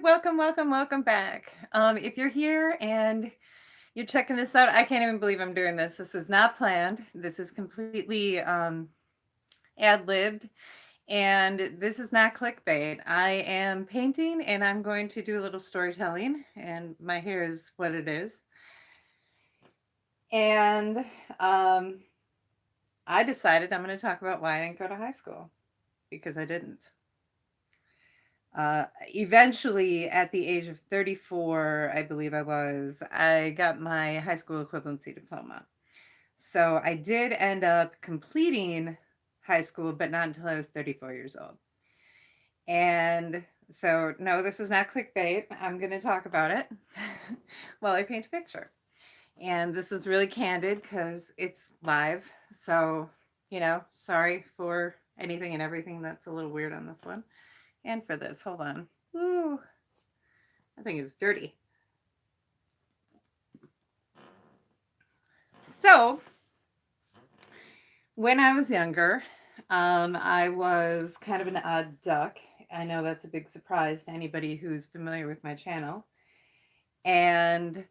Welcome back. If you're here and you're checking this out, I can't even believe I'm doing this. This is not planned. This is completely ad-libbed, and this is not clickbait. I am painting, and I'm going to do a little storytelling, and my hair is what it is. And um, I decided I'm going to talk about why I didn't go to high school because I didn't. Eventually, at the age of 34, I believe I got my high school equivalency diploma. So I did end up completing high school, but not until I was 34 years old. And so, no, this is not clickbait. I'm going to talk about it while I paint a picture. And this is really candid because it's live. So, sorry for anything and everything that's a little weird on this one. And for this, hold on. Ooh, I think it's dirty. So, when I was younger, I was kind of an odd duck. I know that's a big surprise to anybody who's familiar with my channel. And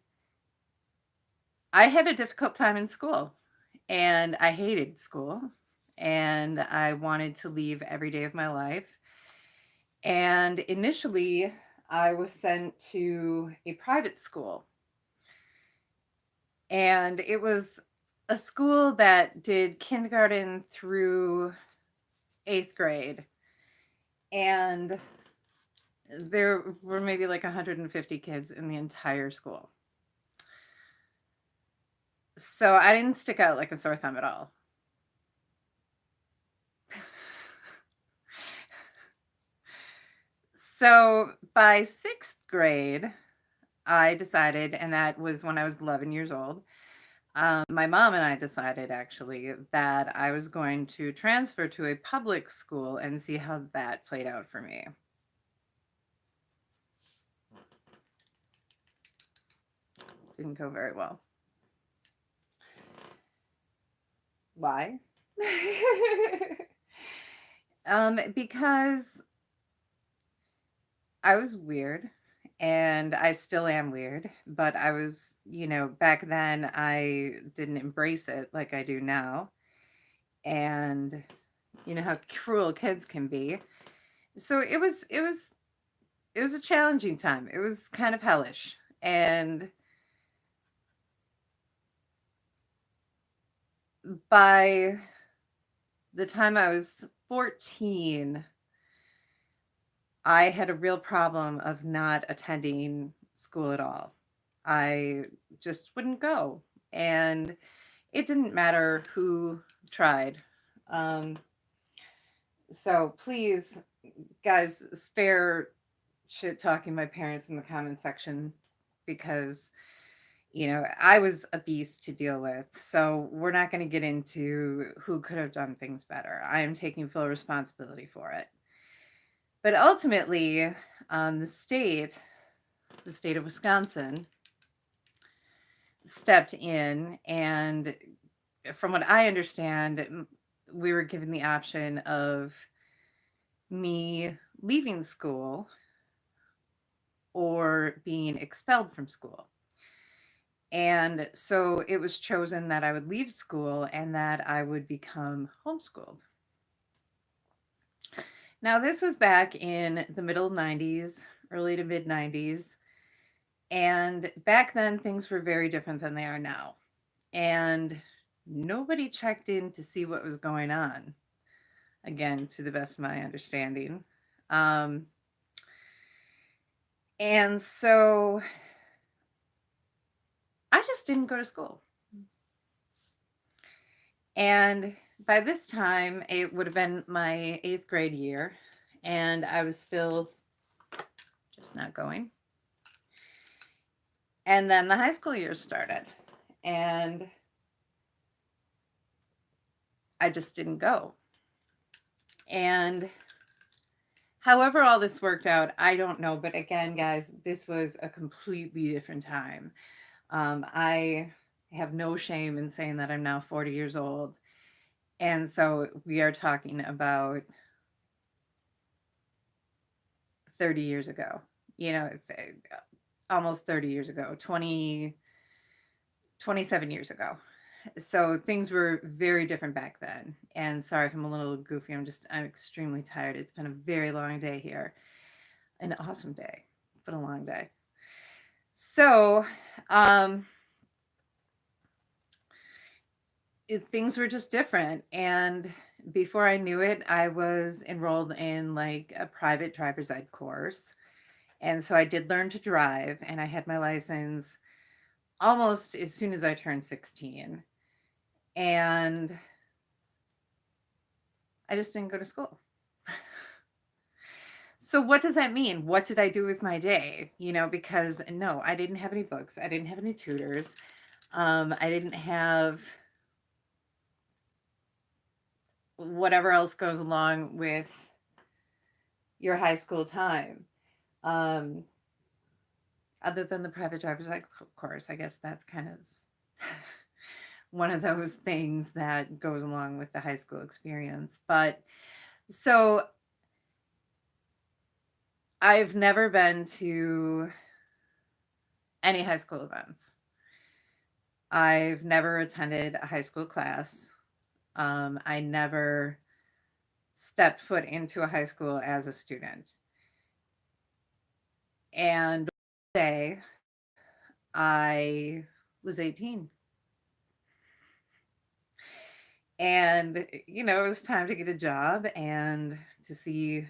I had a difficult time in school, and I hated school, and I wanted to leave every day of my life. And initially, I was sent to a private school. And it was a school that did kindergarten through 8th grade. And there were maybe like 150 kids in the entire school. So I didn't stick out like a sore thumb at all. So by 6th grade, I decided, and that was when I was 11 years old, my mom and I decided actually that I was going to transfer to a public school and see how that played out for me. Didn't go very well. Why? Because I was weird, and I still am weird, but I was, back then I didn't embrace it like I do now. And you know how cruel kids can be. So it was a challenging time. It was kind of hellish. And by the time I was 14, I had a real problem of not attending school at all. I just wouldn't go. And it didn't matter who tried. Um, so please, guys, spare shit talking my parents in the comment section because, I was a beast to deal with. So we're not going to get into who could have done things better. I am taking full responsibility for it. But ultimately, the state of Wisconsin, stepped in, and from what I understand, we were given the option of me leaving school or being expelled from school. And so it was chosen that I would leave school and that I would become homeschooled. Now, this was back in the middle 90s, early to mid 90s. And back then, things were very different than they are now. And nobody checked in to see what was going on, again, to the best of my understanding. Um, and so I just didn't go to school. And by this time, it would have been my 8th grade year, and I was still just not going. And then the high school years started, and I just didn't go. And however all this worked out, I don't know. But again, guys, this was a completely different time. I have no shame in saying that I'm now 40 years old. And so we are talking about 30 years ago. you know, almost 30 years ago, 27 years ago. So things were very different back then. And sorry if I'm a little goofy. I'm extremely tired. It's been a very long day here. An awesome day, but a long day. So, um, things were just different. And before I knew it, I was enrolled in like a private driver's ed course. And so I did learn to drive, and I had my license almost as soon as I turned 16. And I just didn't go to school. So what does that mean? What did I do with my day? Because no, I didn't have any books. I didn't have any tutors. I didn't have whatever else goes along with your high school time. Um, Other than the private driver's ed course, I guess that's kind of one of those things that goes along with the high school experience. But so I've never been to any high school events. I've never attended a high school class. I never stepped foot into a high school as a student. And one day I was 18. And, it was time to get a job and to see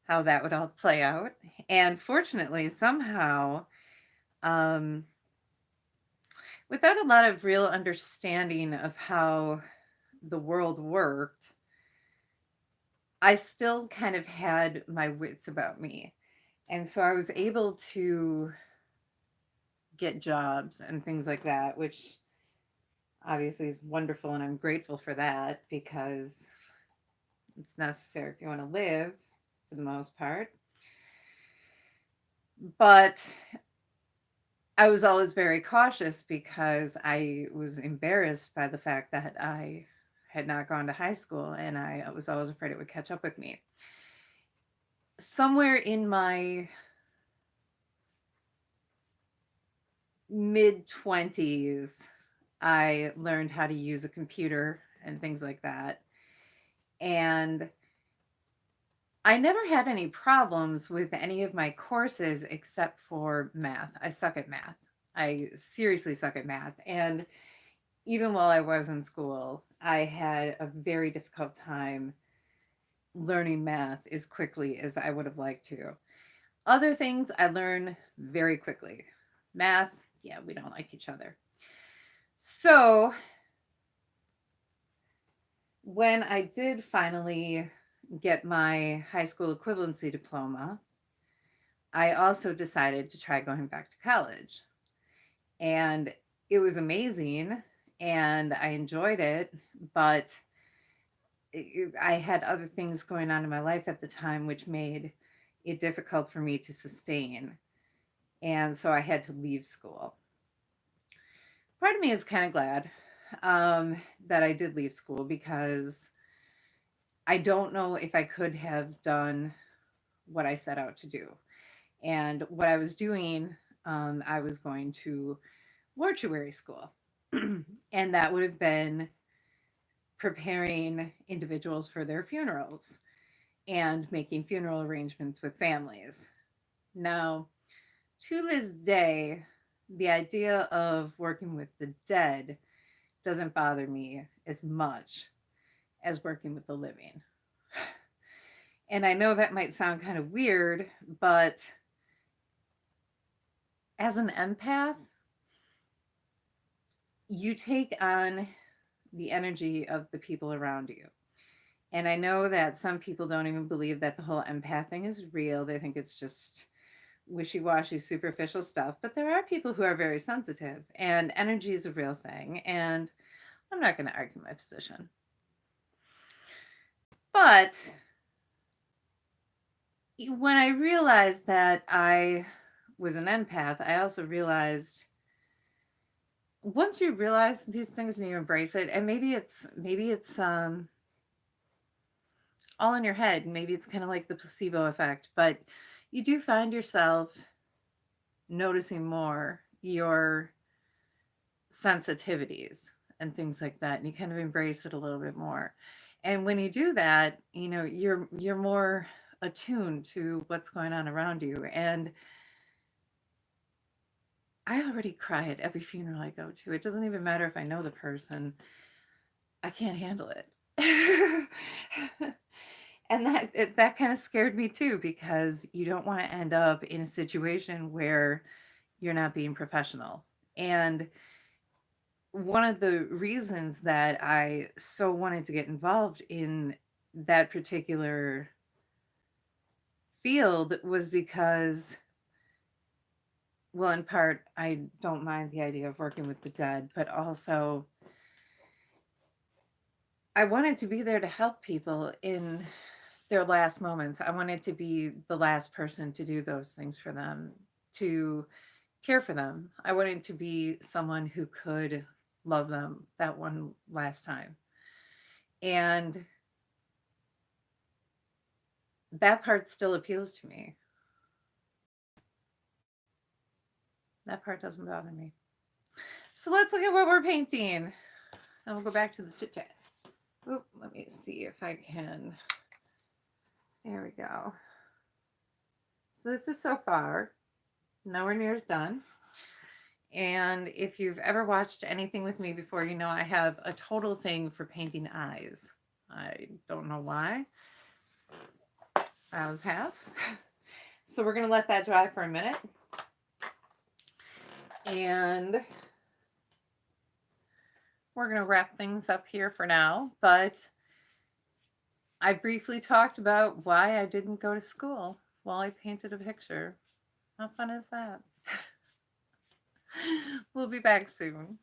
how that would all play out. And fortunately, somehow, um, without a lot of real understanding of how the world worked, I still kind of had my wits about me. And so I was able to get jobs and things like that, which obviously is wonderful. And I'm grateful for that because it's necessary if you want to live for the most part. But I was always very cautious because I was embarrassed by the fact that I had not gone to high school, and I was always afraid it would catch up with me. Somewhere in my mid 20s, I learned how to use a computer and things like that. And I never had any problems with any of my courses except for math. I suck at math. I seriously suck at math. And even while I was in school, I had a very difficult time learning math as quickly as I would have liked to. Other things I learn very quickly. Math, yeah, we don't like each other. So when I did finally get my high school equivalency diploma, I also decided to try going back to college. And it was amazing and I enjoyed it, but I had other things going on in my life at the time, which made it difficult for me to sustain. And so I had to leave school. Part of me is kind of glad that I did leave school because I don't know if I could have done what I set out to do. And what I was doing, I was going to mortuary school. And that would have been preparing individuals for their funerals and making funeral arrangements with families. Now, to this day, the idea of working with the dead doesn't bother me as much as working with the living. And I know that might sound kind of weird, but as an empath, you take on the energy of the people around you. And I know that some people don't even believe that the whole empath thing is real. They think it's just wishy washy, superficial stuff. But there are people who are very sensitive, and energy is a real thing. And I'm not going to argue my position. But when I realized that I was an empath, I also realized once you realize these things and you embrace it, and maybe it's all in your head, maybe it's kind of like the placebo effect, but you do find yourself noticing more your sensitivities and things like that, and you kind of embrace it a little bit more. And when you do that, you're more attuned to what's going on around you. And I already cry at every funeral I go to. It doesn't even matter if I know the person. I can't handle it. And that kind of scared me too, because you don't want to end up in a situation where you're not being professional. And one of the reasons that I so wanted to get involved in that particular field was because, well, in part, I don't mind the idea of working with the dead, but also I wanted to be there to help people in their last moments. I wanted to be the last person to do those things for them, to care for them. I wanted to be someone who could love them that one last time. And that part still appeals to me. That part doesn't bother me. So let's look at what we're painting. And we'll go back to the chit chat. Oop, let me see if I can. There we go. So this is so far. Nowhere near as done. And if you've ever watched anything with me before, you know I have a total thing for painting eyes. I don't know why. I always have. So we're going to let that dry for a minute. And we're going to wrap things up here for now. But I briefly talked about why I didn't go to school while I painted a picture. How fun is that? We'll be back soon.